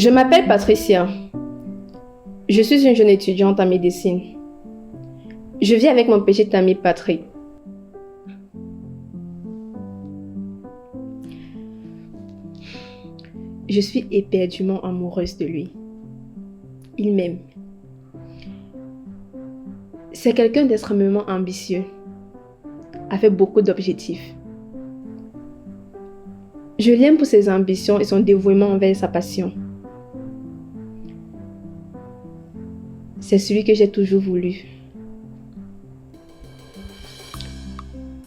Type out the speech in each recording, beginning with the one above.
Je m'appelle Patricia. Je suis une jeune étudiante en médecine. Je vis avec mon petit ami Patrick. Je suis éperdument amoureuse de lui. Il m'aime. C'est quelqu'un d'extrêmement ambitieux, avec beaucoup d'objectifs. Je l'aime pour ses ambitions et son dévouement envers sa passion. C'est celui que j'ai toujours voulu.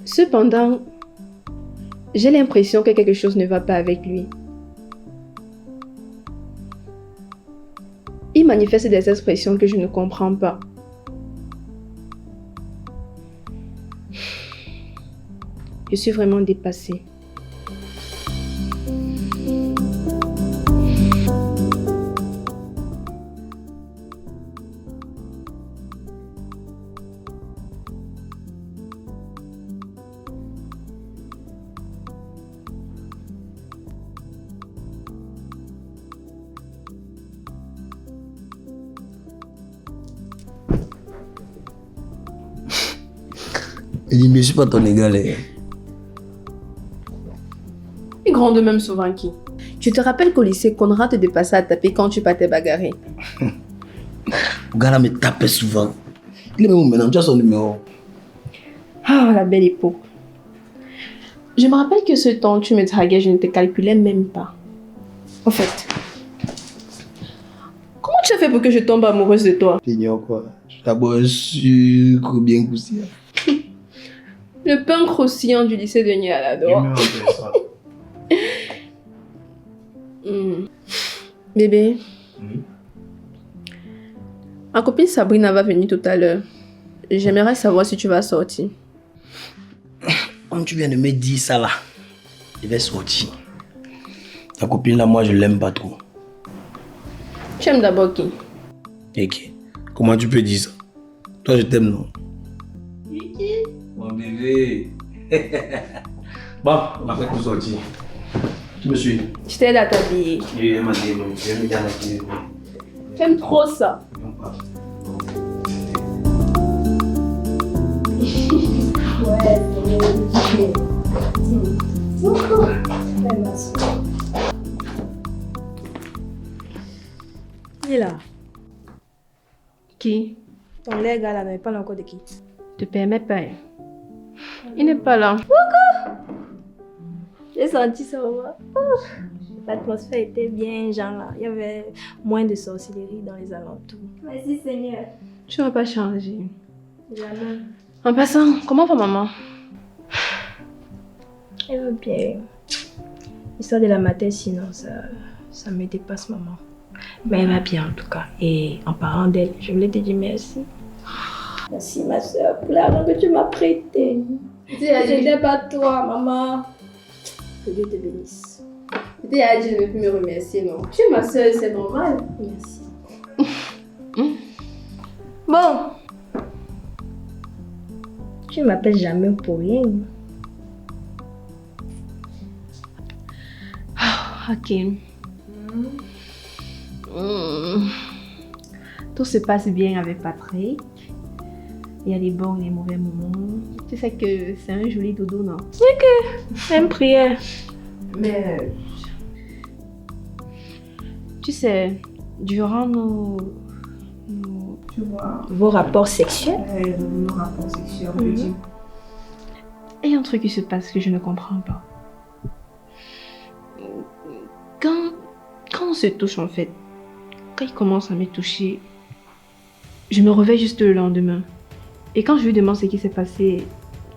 Cependant, j'ai l'impression que quelque chose ne va pas avec lui. Il manifeste des expressions que je ne comprends pas. Je suis vraiment dépassée. Il dit, mais je suis pas ton égal. Et grande même souvent qui? Tu te rappelles qu'au lycée, Conrad te dépassait à taper quand tu partais bagarrer? Le gars là me tapait souvent. Il est même maintenant, tu as son numéro. Ah, la belle époque. Je me rappelle que ce temps, tu me draguais, je ne te calculais même pas. En fait, comment tu as fait pour que je tombe amoureuse de toi? T'ignores quoi? Je t'abonne un sucre bien croustillant. Le pain croustillant du lycée de Nialador. Bébé, ma copine Sabrina va venir tout à l'heure. J'aimerais savoir si tu vas sortir. Comme tu viens de me dire ça là, je vais sortir. Ta copine là, moi je l'aime pas trop. Tu aimes d'abord qui? Ok. Comment tu peux dire ça? Toi je t'aime non? Mon bébé. Bon, on a fait tout sortir. Tu me suis? Je t'aide à t'habiller. Oui, elle m'a dit non. Je vais me dire. J'aime trop ça. Il est là. Qui? Ton lait gars là, mais parle encore de qui? Te permets pas. Il n'est pas là. J'ai senti ça, maman. L'atmosphère était bien, genre là. Il y avait moins de sorcellerie dans les alentours. Merci Seigneur. Tu vas pas changer. Jamais. En passant, comment va maman? Elle va bien. L'histoire de la matin, sinon, ça me dépasse, maman. Mais elle va bien en tout cas. Et en parlant d'elle, je voulais te dire merci. Merci ma soeur pour l'argent que tu m'as prêté. C'était pas toi, maman. Que Dieu te bénisse. T'es à dire de ne plus me remercier, non? Tu es ma soeur, c'est normal. Merci. Bon. Tu m'appelles jamais pour rien. Hakim. Tout se passe bien avec Patrick. Il y a des bons et des mauvais moments. Tu sais que c'est un joli dodo, non? Ok. Même prière. Mais... Tu sais, durant tu vois... Vos rapports sexuels? Nos rapports sexuels, on peut dire. Il y a un truc qui se passe que je ne comprends pas. Quand on se touche, en fait, quand il commence à me toucher, je me réveille juste le lendemain. Et quand je lui demande ce qui s'est passé,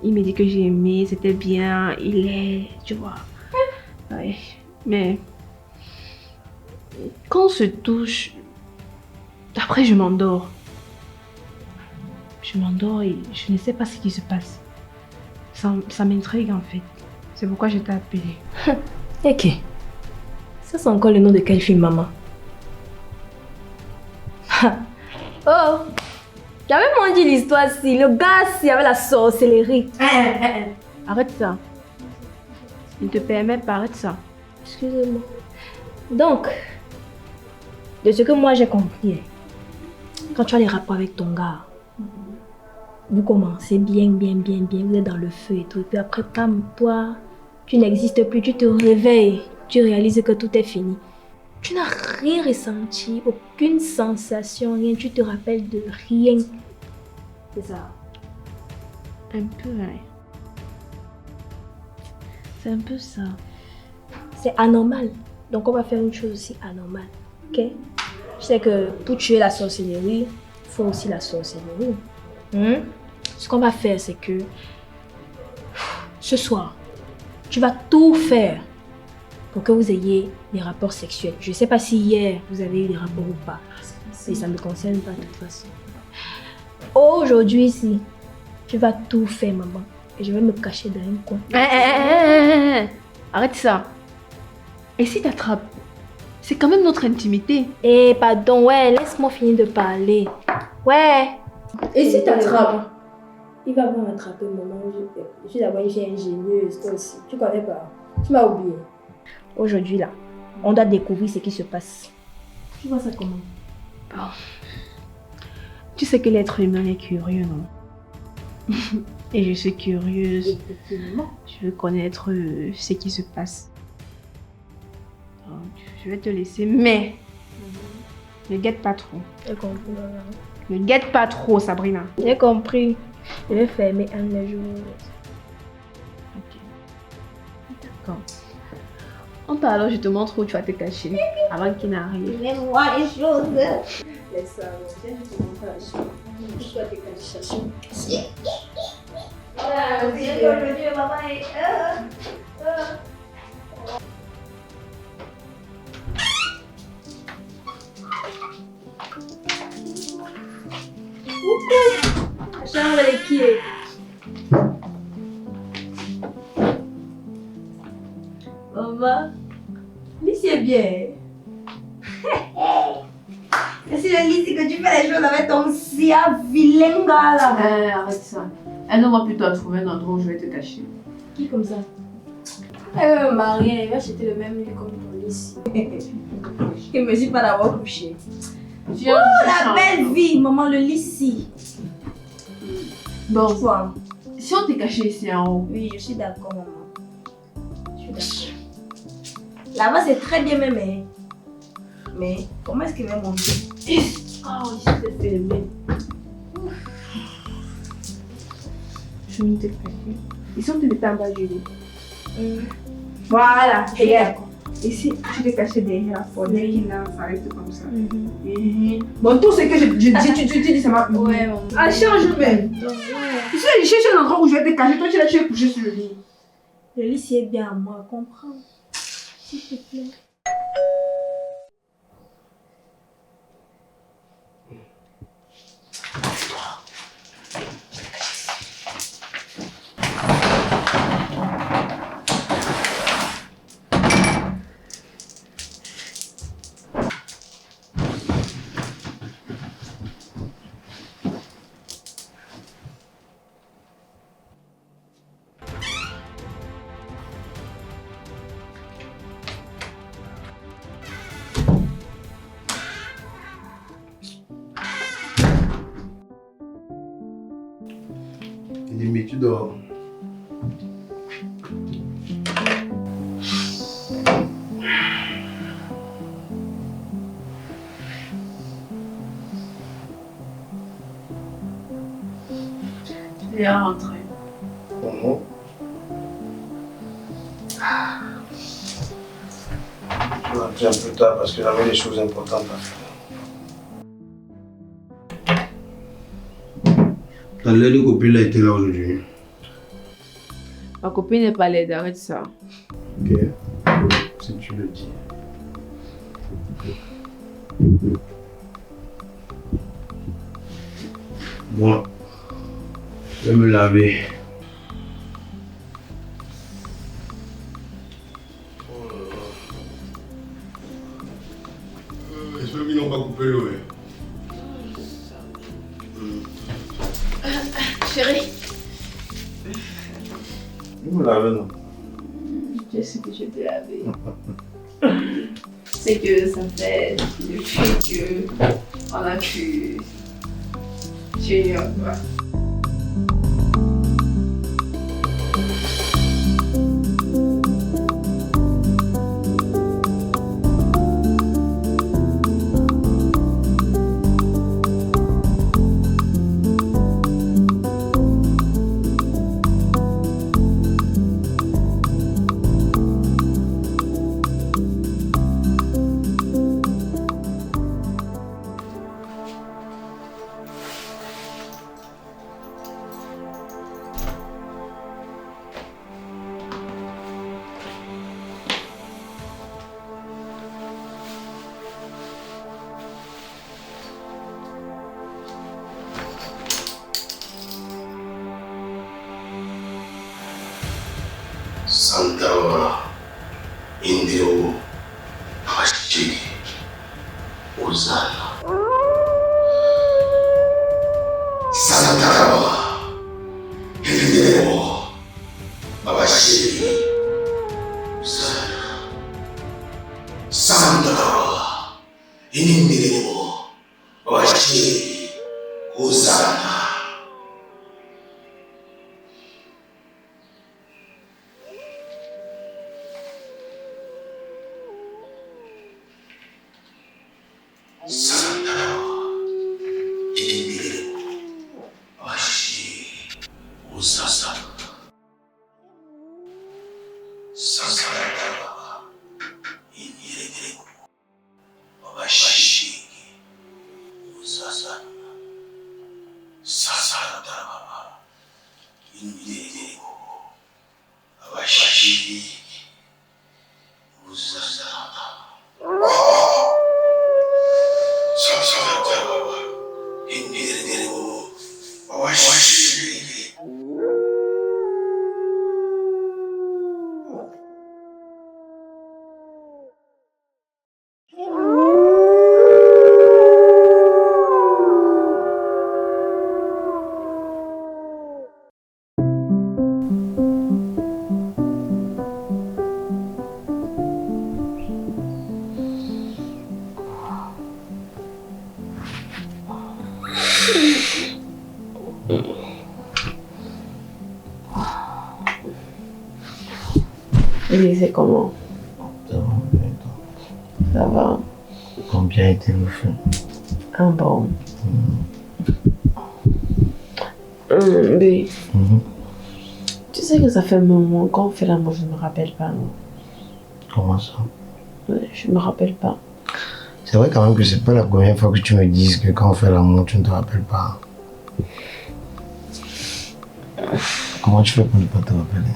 il me dit que j'ai aimé, c'était bien, il est, tu vois. Ouais. Mais quand on se touche, après je m'endors. Je m'endors et je ne sais pas ce qui se passe. Ça m'intrigue en fait. C'est pourquoi je t'ai appelé. Ok. Ça c'est encore le nom de quel film, maman? Oh! J'avais même dit l'histoire si le gars s'il avait la sorcellerie. Arrête ça. Il te permet pas, arrête ça. Excusez-moi. Donc, De ce que moi j'ai compris, quand tu as les rapports avec ton gars, vous commencez bien, vous êtes dans le feu et tout. Et puis après, pam, toi, tu n'existes plus, tu te réveilles, tu réalises que tout est fini. Tu n'as rien ressenti, aucune sensation, rien, tu te rappelles de rien. C'est ça. Un peu, ouais. C'est un peu ça. C'est anormal. Donc on va faire une chose aussi anormale. Ok? Je sais que pour tuer la sorcellerie, il faut aussi la sorcellerie. Ce qu'on va faire, c'est que ce soir, tu vas tout faire pour que vous ayez des rapports sexuels. Je ne sais pas si hier, vous avez eu des rapports ou pas. Et ça ne me concerne pas de toute façon. Aujourd'hui, ici, tu vas tout faire, maman. Et je vais me cacher dans un coin. Arrête ça. Et si t'attrapes? C'est quand même notre intimité. Eh, pardon, ouais, laisse-moi finir de parler. Ouais. Et si t'attrapes? Il va me rattraper, maman. Je suis d'abord une fille ingénieuse, toi aussi. Tu connais pas? Tu m'as oublié. Aujourd'hui, là, on doit découvrir ce qui se passe. Tu vois ça comment? Bon. Tu sais que l'être humain est curieux, non? Et je suis curieuse. Effectivement. Je veux connaître ce qui se passe. Donc, je vais te laisser, mais ne guette pas trop. J'ai compris, maman. Ne guette pas trop, Sabrina. J'ai compris. Je vais fermer un jour. Ok. D'accord. En parlant, je te montre où tu vas te cacher avant qu'il n'arrive. Mets-moi les choses. Laisse ça, viens, je te montre la chose. Tu dois te cacher. Voilà, aujourd'hui, maman est... La chambre, elle est qui est? Maman, l'ici est bien. C'est sur le lit que tu fais les choses avec ton si vilain gars là. Arrête ça. Aide-moi plutôt à trouver un endroit où je vais te cacher. Qui comme ça? Elle veut me marier, elle va acheter le même lit comme ton lit. Il me dit pas d'avoir couché. Oh, la belle vie, maman, le lit ici. Bon, Quoi? si on t'est caché ici en haut. Oui, je suis d'accord, maman. Je suis d'accord. Là-bas, c'est très bien même. Hein. Mais comment est-ce qu'il va monter? Oh, ici c'est fermé. Je vais te cacher. Ici on te mettait en bas du lit. Voilà, regarde. Ici, tu t'es caché derrière la porte. Dès qu'il lance, ça reste comme ça. Bon, tout ce que je dis, tu dis, ça m'a. Ouais, maman. Ah, change même. Ouais. Tu sais, je cherche un endroit où je vais te cacher. Toi, tu es couché sur le lit. Le lit, c'est bien à moi, comprends? S'il te plaît. Mais tu dors. Il est rentré. Comment? Je vais rentrer un peu tard parce que j'avais des choses importantes à faire. Ta lettre de copine a été là aujourd'hui. Ma copine n'est pas laide, arrête ça. Ok. Si tu le dis. Moi, je vais me laver. J'espère qu'ils n'ont pas coupé l'eau. Chérie. Je me laver, non? Je sais que je t'ai lavé. C'est que ça fait depuis qu'on a pu s'unir. Ouais. Santawa, Indio, Pashti, Uzana. Santawa, Indio, Pashti, Uzana. Santawa, Indio, Pashti, Uzana. Et c'est comment? Ça va bien, toi? Ça va. Combien était le feu? Ah bon. Tu sais que ça fait un moment qu'on fait l'amour, je ne me rappelle pas. Non? Comment ça? Ouais, je me rappelle pas. C'est vrai quand même que c'est pas la première fois que tu me dises que quand on fait l'amour, tu ne te rappelles pas. Comment tu fais pour ne pas te rappeler?